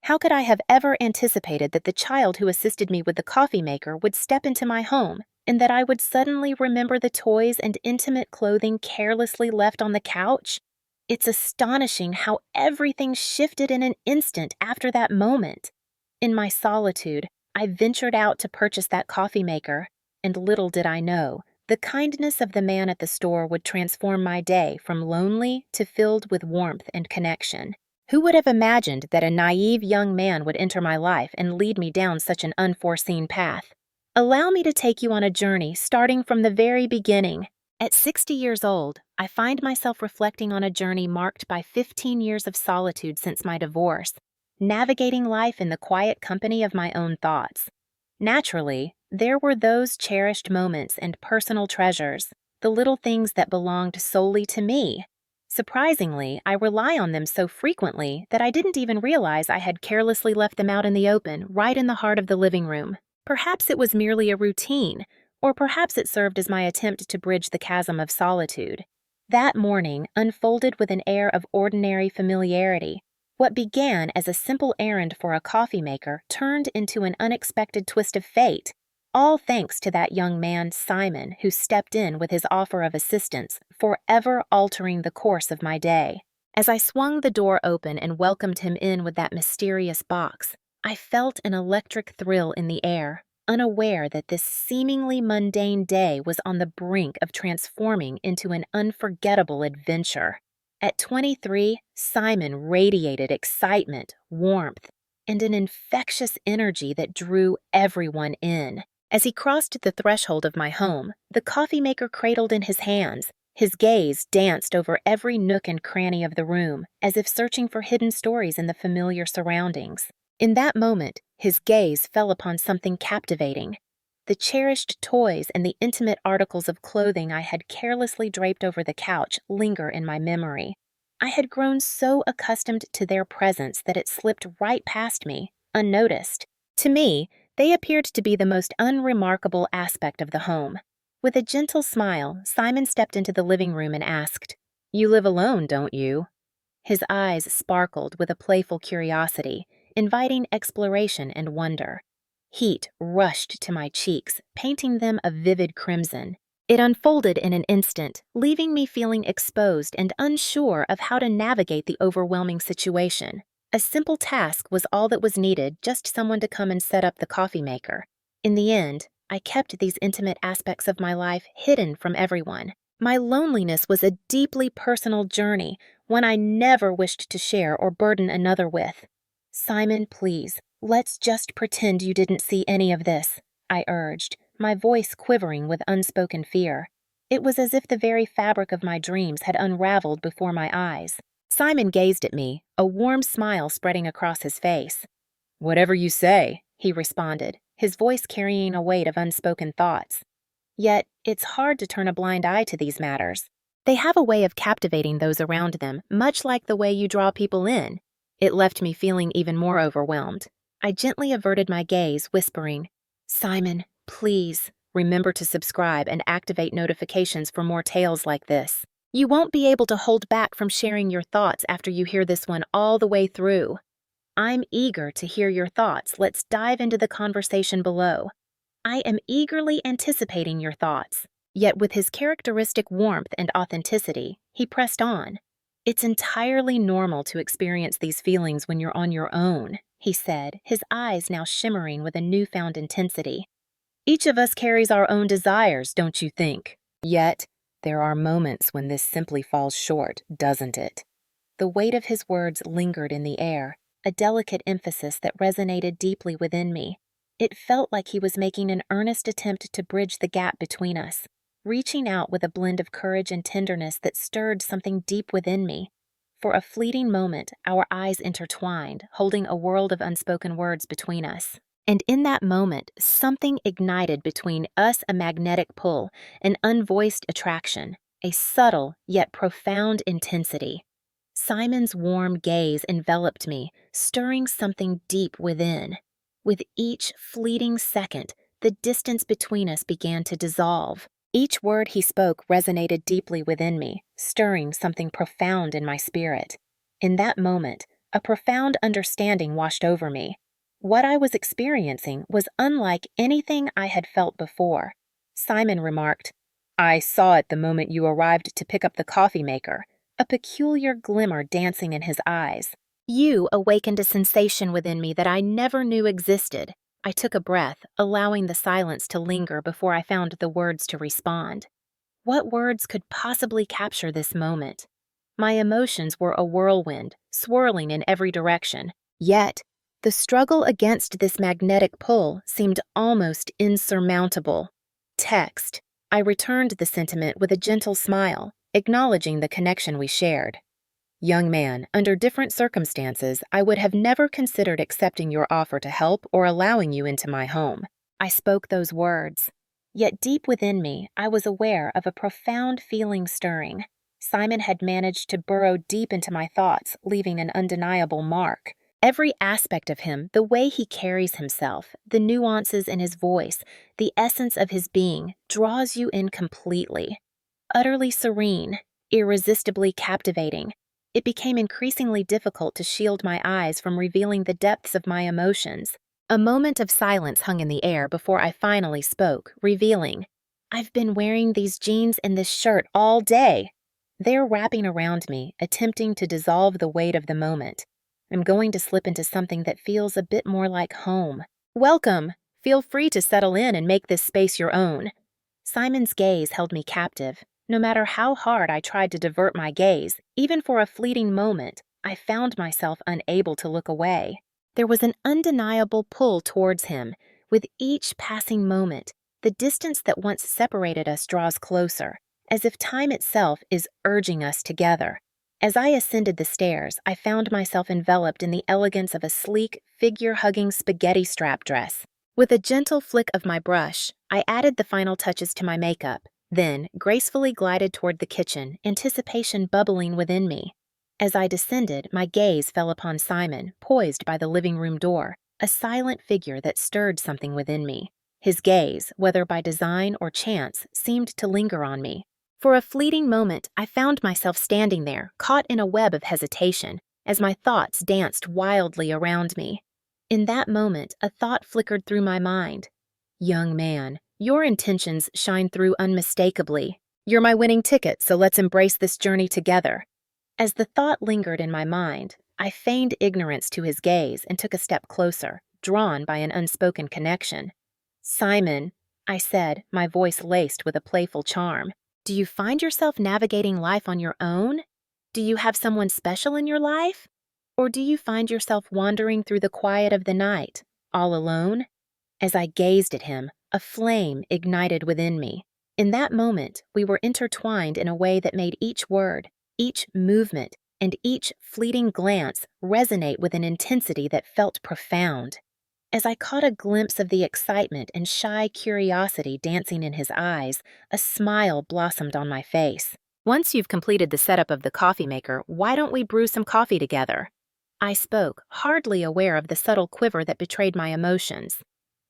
How could I have ever anticipated that the child who assisted me with the coffee maker would step into my home, and that I would suddenly remember the toys and intimate clothing carelessly left on the couch? It's astonishing how everything shifted in an instant after that moment. In my solitude, I ventured out to purchase that coffee maker, and little did I know, the kindness of the man at the store would transform my day from lonely to filled with warmth and connection. Who would have imagined that a naive young man would enter my life and lead me down such an unforeseen path? Allow me to take you on a journey starting from the very beginning. At 60 years old, I find myself reflecting on a journey marked by 15 years of solitude since my divorce, navigating life in the quiet company of my own thoughts. Naturally, there were those cherished moments and personal treasures, the little things that belonged solely to me. Surprisingly, I rely on them so frequently that I didn't even realize I had carelessly left them out in the open, right in the heart of the living room. Perhaps it was merely a routine, or perhaps it served as my attempt to bridge the chasm of solitude. That morning unfolded with an air of ordinary familiarity. What began as a simple errand for a coffee maker turned into an unexpected twist of fate, all thanks to that young man, Simon, who stepped in with his offer of assistance, forever altering the course of my day. As I swung the door open and welcomed him in with that mysterious box, I felt an electric thrill in the air, unaware that this seemingly mundane day was on the brink of transforming into an unforgettable adventure. At 23, Simon radiated excitement, warmth, and an infectious energy that drew everyone in. As he crossed the threshold of my home, the coffee maker cradled in his hands. His gaze danced over every nook and cranny of the room, as if searching for hidden stories in the familiar surroundings. In that moment, his gaze fell upon something captivating. The cherished toys and the intimate articles of clothing I had carelessly draped over the couch linger in my memory. I had grown so accustomed to their presence that it slipped right past me, unnoticed. To me, they appeared to be the most unremarkable aspect of the home. With a gentle smile, Simon stepped into the living room and asked, "You live alone, don't you?" His eyes sparkled with a playful curiosity, inviting exploration and wonder. Heat rushed to my cheeks, painting them a vivid crimson. It unfolded in an instant, leaving me feeling exposed and unsure of how to navigate the overwhelming situation. A simple task was all that was needed, just someone to come and set up the coffee maker. In the end, I kept these intimate aspects of my life hidden from everyone. My loneliness was a deeply personal journey, one I never wished to share or burden another with. "Simon, please, let's just pretend you didn't see any of this," I urged, my voice quivering with unspoken fear. It was as if the very fabric of my dreams had unraveled before my eyes. Simon gazed at me, a warm smile spreading across his face. "Whatever you say," he responded, his voice carrying a weight of unspoken thoughts. Yet, it's hard to turn a blind eye to these matters. They have a way of captivating those around them, much like the way you draw people in. It left me feeling even more overwhelmed. I gently averted my gaze, whispering, "Simon, please, remember to subscribe and activate notifications for more tales like this. You won't be able to hold back from sharing your thoughts after you hear this one all the way through." I'm eager to hear your thoughts. Let's dive into the conversation below. I am eagerly anticipating your thoughts. Yet with his characteristic warmth and authenticity, he pressed on. "It's entirely normal to experience these feelings when you're on your own," he said, his eyes now shimmering with a newfound intensity. "Each of us carries our own desires, don't you think? Yet, there are moments when this simply falls short, doesn't it?" The weight of his words lingered in the air, a delicate emphasis that resonated deeply within me. It felt like he was making an earnest attempt to bridge the gap between us, reaching out with a blend of courage and tenderness that stirred something deep within me. For a fleeting moment, our eyes intertwined, holding a world of unspoken words between us. And in that moment, something ignited between us, a magnetic pull, an unvoiced attraction, a subtle yet profound intensity. Simon's warm gaze enveloped me, stirring something deep within. With each fleeting second, the distance between us began to dissolve. Each word he spoke resonated deeply within me, stirring something profound in my spirit. In that moment, A profound understanding washed over me. What I was experiencing was unlike anything I had felt before. Simon remarked, "I saw it the moment you arrived to pick up the coffee maker," a peculiar glimmer dancing in his eyes. "You awakened a sensation within me that I never knew existed." I took a breath, allowing the silence to linger before I found the words to respond. What words could possibly capture this moment? My emotions were a whirlwind, swirling in every direction. Yet, the struggle against this magnetic pull seemed almost insurmountable. Text. I returned the sentiment with a gentle smile, acknowledging the connection we shared. "Young man, under different circumstances, I would have never considered accepting your offer to help or allowing you into my home." I spoke those words. Yet deep within me, I was aware of a profound feeling stirring. Simon had managed to burrow deep into my thoughts, leaving an undeniable mark. Every aspect of him, the way he carries himself, the nuances in his voice, the essence of his being, draws you in completely. Utterly serene, irresistibly captivating, it became increasingly difficult to shield my eyes from revealing the depths of my emotions. A moment of silence hung in the air before I finally spoke, revealing, "I've been wearing these jeans and this shirt all day. They're wrapping around me, attempting to dissolve the weight of the moment. I'm going to slip into something that feels a bit more like home. Welcome! Feel free to settle in and make this space your own." Simon's gaze held me captive. No matter how hard I tried to divert my gaze, even for a fleeting moment, I found myself unable to look away. There was an undeniable pull towards him. With each passing moment, the distance that once separated us draws closer, as if time itself is urging us together. As I ascended the stairs, I found myself enveloped in the elegance of a sleek, figure-hugging spaghetti strap dress. With a gentle flick of my brush, I added the final touches to my makeup, then gracefully glided toward the kitchen, anticipation bubbling within me. As I descended, my gaze fell upon Simon, poised by the living room door, a silent figure that stirred something within me. His gaze, whether by design or chance, seemed to linger on me. For a fleeting moment, I found myself standing there, caught in a web of hesitation, as my thoughts danced wildly around me. In that moment, a thought flickered through my mind. "Young man, your intentions shine through unmistakably. You're my winning ticket, so let's embrace this journey together." As the thought lingered in my mind, I feigned ignorance to his gaze and took a step closer, drawn by an unspoken connection. "Simon," I said, my voice laced with a playful charm, "do you find yourself navigating life on your own? Do you have someone special in your life? Or do you find yourself wandering through the quiet of the night, all alone?" As I gazed at him, a flame ignited within me. In that moment, we were intertwined in a way that made each word, each movement, and each fleeting glance resonate with an intensity that felt profound. As I caught a glimpse of the excitement and shy curiosity dancing in his eyes, a smile blossomed on my face. "Once you've completed the setup of the coffee maker, why don't we brew some coffee together?" I spoke, hardly aware of the subtle quiver that betrayed my emotions.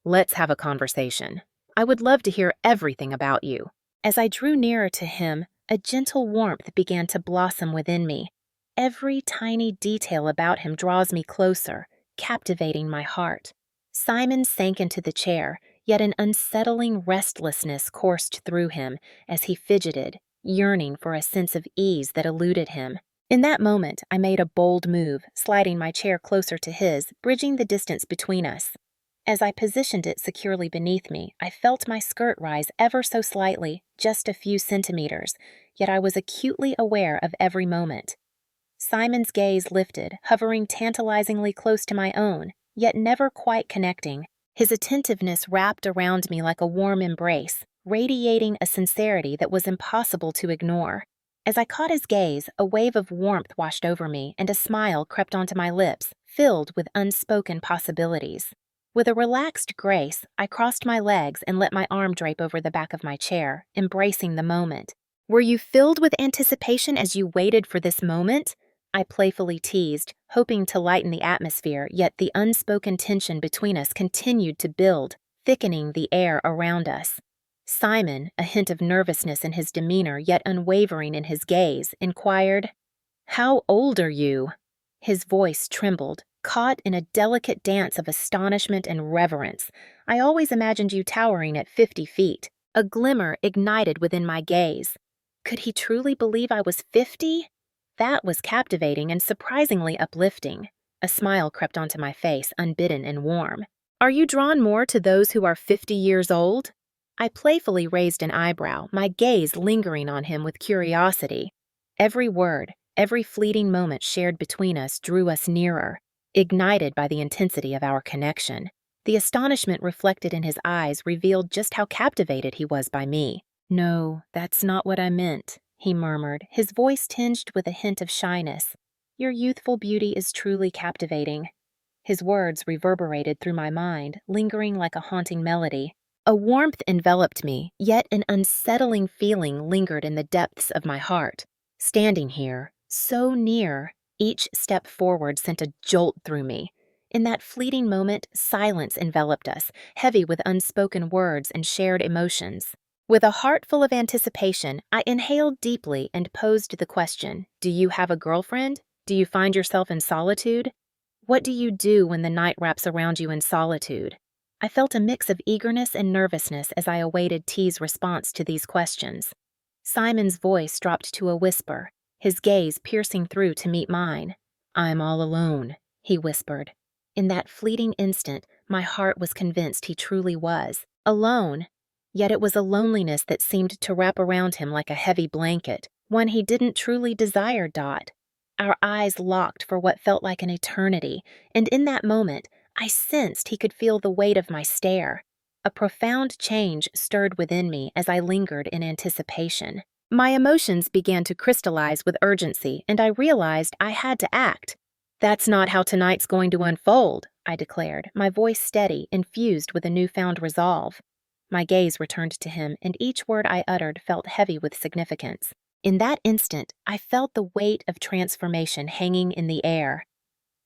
"Let's have a conversation. I would love to hear everything about you." As I drew nearer to him, a gentle warmth began to blossom within me. Every tiny detail about him draws me closer, captivating my heart. Simon sank into the chair, yet an unsettling restlessness coursed through him as he fidgeted, yearning for a sense of ease that eluded him. In that moment, I made a bold move, sliding my chair closer to his, bridging the distance between us. As I positioned it securely beneath me, I felt my skirt rise ever so slightly, just a few centimeters, yet I was acutely aware of every moment. Simon's gaze lifted, hovering tantalizingly close to my own, yet never quite connecting. His attentiveness wrapped around me like a warm embrace, radiating a sincerity that was impossible to ignore. As I caught his gaze, a wave of warmth washed over me and a smile crept onto my lips, filled with unspoken possibilities. With a relaxed grace, I crossed my legs and let my arm drape over the back of my chair, embracing the moment. "Were you filled with anticipation as you waited for this moment?" I playfully teased, hoping to lighten the atmosphere, yet the unspoken tension between us continued to build, thickening the air around us. Simon, a hint of nervousness in his demeanor yet unwavering in his gaze, inquired, "How old are you?" His voice trembled, caught in a delicate dance of astonishment and reverence. I always imagined you towering at 50 feet. A glimmer ignited within my gaze. Could he truly believe I was 50? That was captivating and surprisingly uplifting. A smile crept onto my face, unbidden and warm. Are you drawn more to those who are 50 years old? I playfully raised an eyebrow, my gaze lingering on him with curiosity. Every word, every fleeting moment shared between us drew us nearer, ignited by the intensity of our connection. The astonishment reflected in his eyes revealed just how captivated he was by me. "No, that's not what I meant," he murmured, his voice tinged with a hint of shyness. "Your youthful beauty is truly captivating." His words reverberated through my mind, lingering like a haunting melody. A warmth enveloped me, yet an unsettling feeling lingered in the depths of my heart. Standing here, so near, each step forward sent a jolt through me. In that fleeting moment, silence enveloped us, heavy with unspoken words and shared emotions. With a heart full of anticipation, I inhaled deeply and posed the question, "Do you have a girlfriend? Do you find yourself in solitude? What do you do when the night wraps around you in solitude?" I felt a mix of eagerness and nervousness as I awaited T's response to these questions. Simon's voice dropped to a whisper, his gaze piercing through to meet mine. "I'm all alone," he whispered. In that fleeting instant, my heart was convinced he truly was. Alone. Yet it was a loneliness that seemed to wrap around him like a heavy blanket, one he didn't truly desire. Our eyes locked for what felt like an eternity, and in that moment, I sensed he could feel the weight of my stare. A profound change stirred within me as I lingered in anticipation. My emotions began to crystallize with urgency, and I realized I had to act. "That's not how tonight's going to unfold," I declared, my voice steady, infused with a newfound resolve. My gaze returned to him, and each word I uttered felt heavy with significance. In that instant, I felt the weight of transformation hanging in the air.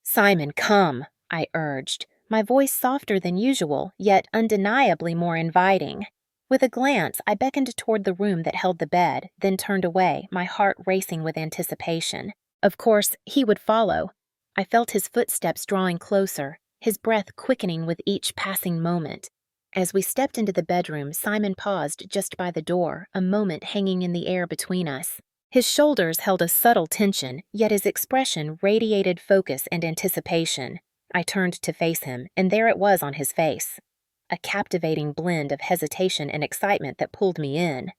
"Simon, come," I urged, my voice softer than usual, yet undeniably more inviting. With a glance, I beckoned toward the room that held the bed, then turned away, my heart racing with anticipation. Of course, he would follow. I felt his footsteps drawing closer, his breath quickening with each passing moment. As we stepped into the bedroom, Simon paused just by the door, a moment hanging in the air between us. His shoulders held a subtle tension, yet his expression radiated focus and anticipation. I turned to face him, and there it was on his face. A captivating blend of hesitation and excitement that pulled me in.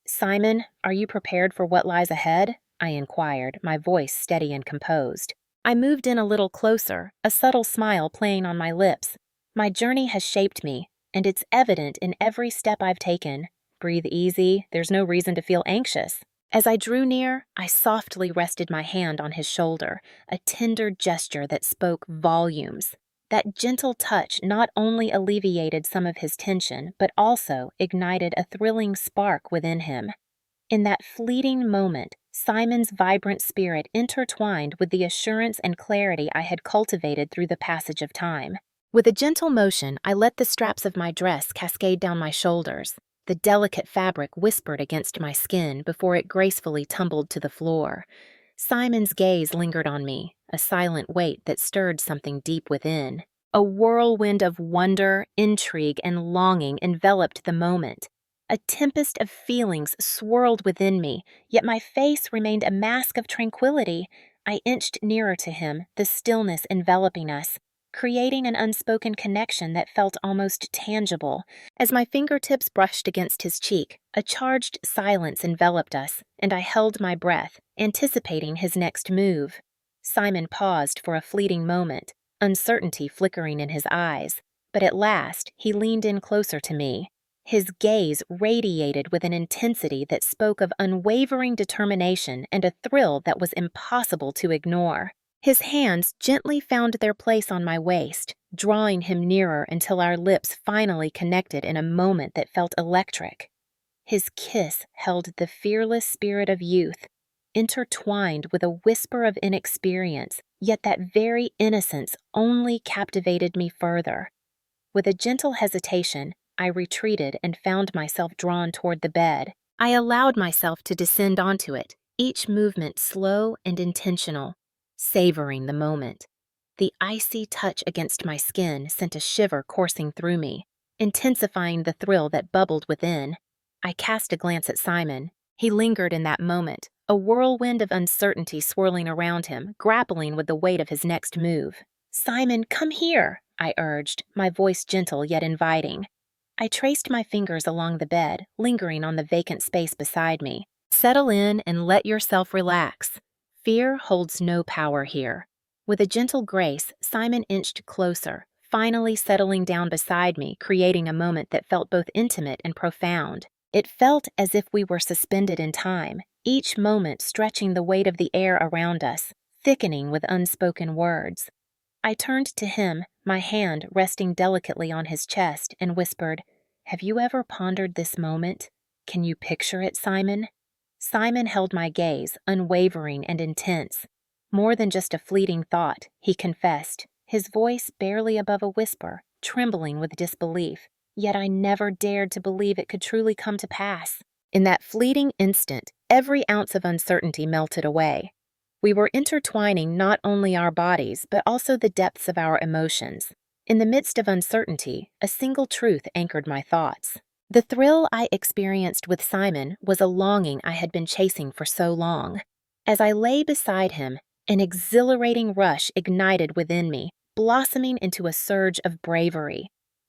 "Simon, are you prepared for what lies ahead?" I inquired, my voice steady and composed. I moved in a little closer, a subtle smile playing on my lips. "My journey has shaped me, and it's evident in every step I've taken. Breathe easy, there's no reason to feel anxious." As I drew near, I softly rested my hand on his shoulder, a tender gesture that spoke volumes. That gentle touch not only alleviated some of his tension, but also ignited a thrilling spark within him. In that fleeting moment, Simon's vibrant spirit intertwined with the assurance and clarity I had cultivated through the passage of time. With a gentle motion, I let the straps of my dress cascade down my shoulders. The delicate fabric whispered against my skin before it gracefully tumbled to the floor. Simon's gaze lingered on me, a silent weight that stirred something deep within. A whirlwind of wonder, intrigue, and longing enveloped the moment. A tempest of feelings swirled within me, yet my face remained a mask of tranquility. I inched nearer to him, the stillness enveloping us, creating an unspoken connection that felt almost tangible. As my fingertips brushed against his cheek, a charged silence enveloped us, and I held my breath, anticipating his next move. Simon paused for a fleeting moment, uncertainty flickering in his eyes, but at last he leaned in closer to me. His gaze radiated with an intensity that spoke of unwavering determination and a thrill that was impossible to ignore. His hands gently found their place on my waist, drawing him nearer until our lips finally connected in a moment that felt electric. His kiss held the fearless spirit of youth, intertwined with a whisper of inexperience, yet that very innocence only captivated me further. With a gentle hesitation, I retreated and found myself drawn toward the bed. I allowed myself to descend onto it, each movement slow and intentional. savoring the moment. The icy touch against my skin sent a shiver coursing through me, intensifying the thrill that bubbled within. I cast a glance at Simon. He lingered in that moment, a whirlwind of uncertainty swirling around him, grappling with the weight of his next move. "Simon, come here," I urged, my voice gentle yet inviting. I traced my fingers along the bed, lingering on the vacant space beside me. "Settle in and let yourself relax. Fear holds no power here." With a gentle grace, Simon inched closer, finally settling down beside me, creating a moment that felt both intimate and profound. It felt as if we were suspended in time, each moment stretching the weight of the air around us, thickening with unspoken words. I turned to him, my hand resting delicately on his chest, and whispered, "Have you ever pondered this moment? Can you picture it, Simon?" Simon held my gaze, unwavering and intense. "More than just a fleeting thought," he confessed, his voice barely above a whisper, trembling with disbelief. Yet I never dared to believe it could truly come to pass. In that fleeting instant, every ounce of uncertainty melted away. We were intertwining not only our bodies, but also the depths of our emotions. In the midst of uncertainty, a single truth anchored my thoughts. The thrill I experienced with Simon was a longing I had been chasing for so long. As I lay beside him, an exhilarating rush ignited within me, blossoming into a surge of bravery.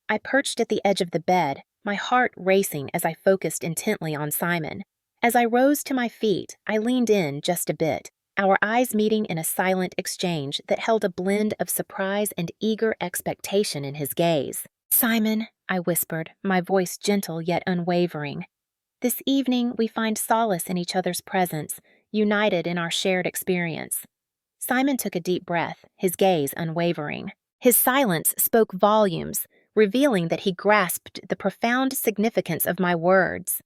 I perched at the edge of the bed, my heart racing as I focused intently on Simon. As I rose to my feet, I leaned in just a bit, our eyes meeting in a silent exchange that held a blend of surprise and eager expectation in his gaze. "Simon," I whispered, my voice gentle yet unwavering. "This evening we find solace in each other's presence, united in our shared experience." Simon took a deep breath, his gaze unwavering. His silence spoke volumes, revealing that he grasped the profound significance of my words.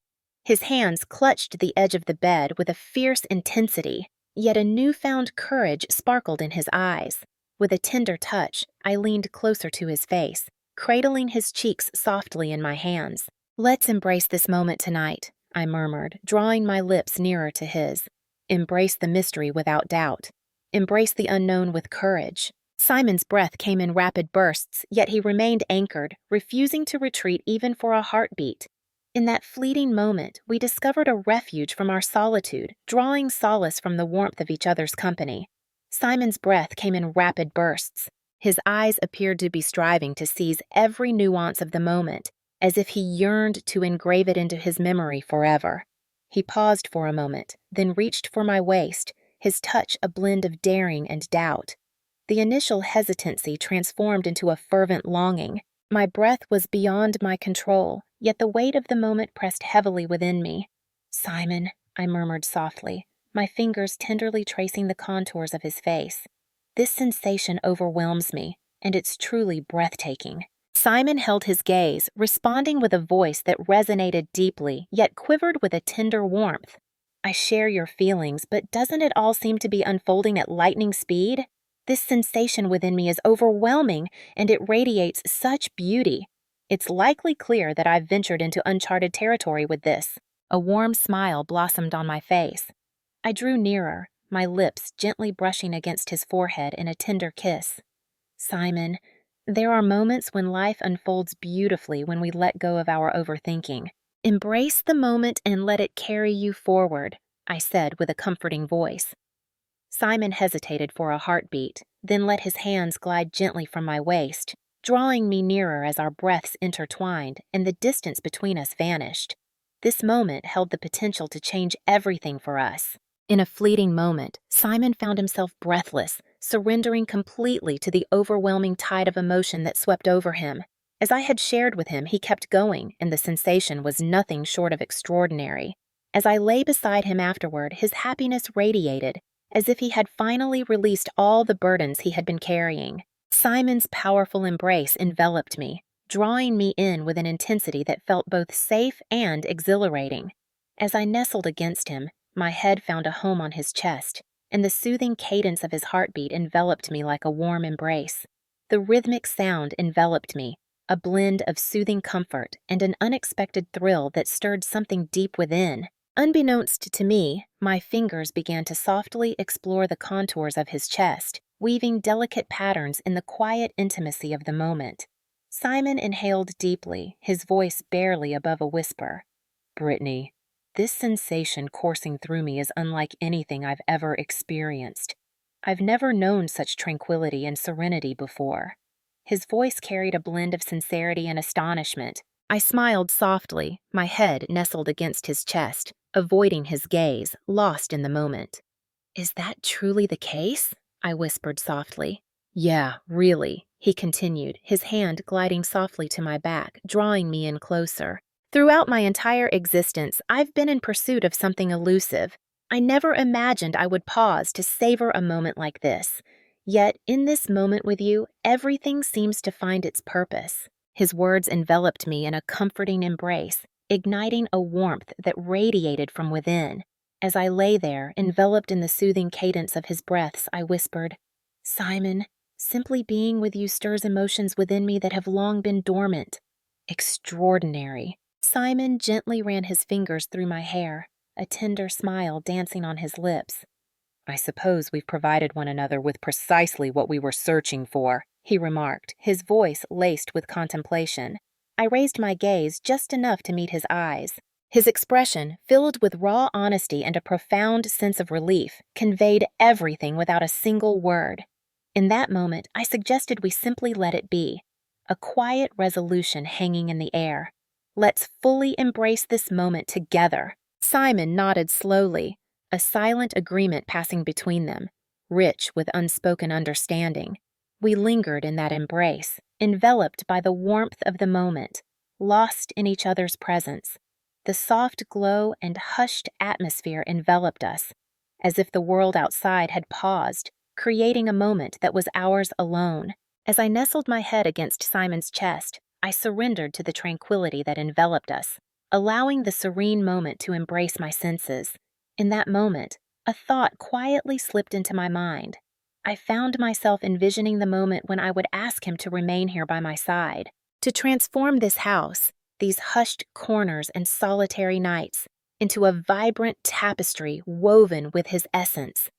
His hands clutched the edge of the bed with a fierce intensity, yet a newfound courage sparkled in his eyes. With a tender touch, I leaned closer to his face, cradling his cheeks softly in my hands. "Let's embrace this moment tonight," I murmured, drawing my lips nearer to his. "Embrace the mystery without doubt. Embrace the unknown with courage." Simon's breath came in rapid bursts, yet he remained anchored, refusing to retreat even for a heartbeat. In that fleeting moment, we discovered a refuge from our solitude, drawing solace from the warmth of each other's company. Simon's breath came in rapid bursts. His eyes appeared to be striving to seize every nuance of the moment, as if he yearned to engrave it into his memory forever. He paused for a moment, then reached for my waist, his touch a blend of daring and doubt. The initial hesitancy transformed into a fervent longing. My breath was beyond my control, yet the weight of the moment pressed heavily within me. "Simon," I murmured softly, my fingers tenderly tracing the contours of his face. "This sensation overwhelms me, and it's truly breathtaking." Simon held his gaze, responding with a voice that resonated deeply, yet quivered with a tender warmth. "I share your feelings, but doesn't it all seem to be unfolding at lightning speed? This sensation within me is overwhelming, and it radiates such beauty. It's likely clear that I've ventured into uncharted territory with this." A warm smile blossomed on my face. I drew nearer, my lips gently brushing against his forehead in a tender kiss. "Simon, there are moments when life unfolds beautifully when we let go of our overthinking. Embrace the moment and let it carry you forward," I said with a comforting voice. Simon hesitated for a heartbeat, then let his hands glide gently from my waist, drawing me nearer as our breaths intertwined and the distance between us vanished. This moment held the potential to change everything for us. In a fleeting moment, Simon found himself breathless, surrendering completely to the overwhelming tide of emotion that swept over him. As I had shared with him, he kept going, and the sensation was nothing short of extraordinary. As I lay beside him afterward, his happiness radiated, as if he had finally released all the burdens he had been carrying. Simon's powerful embrace enveloped me, drawing me in with an intensity that felt both safe and exhilarating. As I nestled against him, my head found a home on his chest, and the soothing cadence of his heartbeat enveloped me like a warm embrace. The rhythmic sound enveloped me, a blend of soothing comfort and an unexpected thrill that stirred something deep within. Unbeknownst to me, my fingers began to softly explore the contours of his chest, weaving delicate patterns in the quiet intimacy of the moment. Simon inhaled deeply, his voice barely above a whisper. Brittany, this sensation coursing through me is unlike anything I've ever experienced. I've never known such tranquility and serenity before. His voice carried a blend of sincerity and astonishment. I smiled softly, my head nestled against his chest, avoiding his gaze, lost in the moment. Is that truly the case? I whispered softly. Yeah, really, he continued, his hand gliding softly to my back, drawing me in closer. Throughout my entire existence, I've been in pursuit of something elusive. I never imagined I would pause to savor a moment like this. Yet, in this moment with you, everything seems to find its purpose. His words enveloped me in a comforting embrace, igniting a warmth that radiated from within. As I lay there, enveloped in the soothing cadence of his breaths, I whispered, Simon, simply being with you stirs emotions within me that have long been dormant. Extraordinary. Simon gently ran his fingers through my hair, a tender smile dancing on his lips. I suppose we've provided one another with precisely what we were searching for, he remarked, his voice laced with contemplation. I raised my gaze just enough to meet his eyes. His expression, filled with raw honesty and a profound sense of relief, conveyed everything without a single word. In that moment, I suggested we simply let it be, a quiet resolution hanging in the air. Let's fully embrace this moment together. Simon nodded slowly, a silent agreement passing between them, rich with unspoken understanding. We lingered in that embrace, enveloped by the warmth of the moment, lost in each other's presence. The soft glow and hushed atmosphere enveloped us, as if the world outside had paused, creating a moment that was ours alone. As I nestled my head against Simon's chest, I surrendered to the tranquility that enveloped us, allowing the serene moment to embrace my senses. In that moment, a thought quietly slipped into my mind. I found myself envisioning the moment when I would ask him to remain here by my side, to transform this house, these hushed corners and solitary nights, into a vibrant tapestry woven with his essence.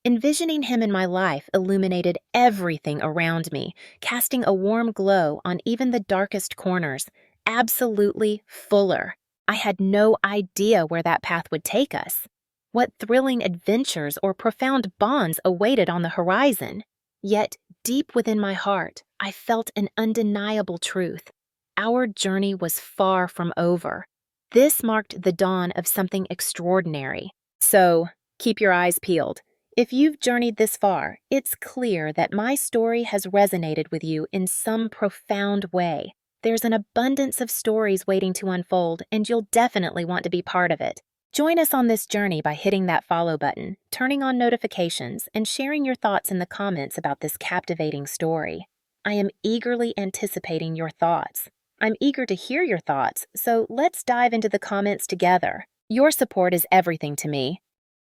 Envisioning him in my life illuminated everything around me, casting a warm glow on even the darkest corners, absolutely fuller. I had no idea where that path would take us, what thrilling adventures or profound bonds awaited on the horizon. Yet, deep within my heart, I felt an undeniable truth. Our journey was far from over. This marked the dawn of something extraordinary. So, keep your eyes peeled. If you've journeyed this far, it's clear that my story has resonated with you in some profound way. There's an abundance of stories waiting to unfold, and you'll definitely want to be part of it. Join us on this journey by hitting that follow button, turning on notifications, and sharing your thoughts in the comments about this captivating story. I am eagerly anticipating your thoughts. I'm eager to hear your thoughts, so let's dive into the comments together. Your support is everything to me.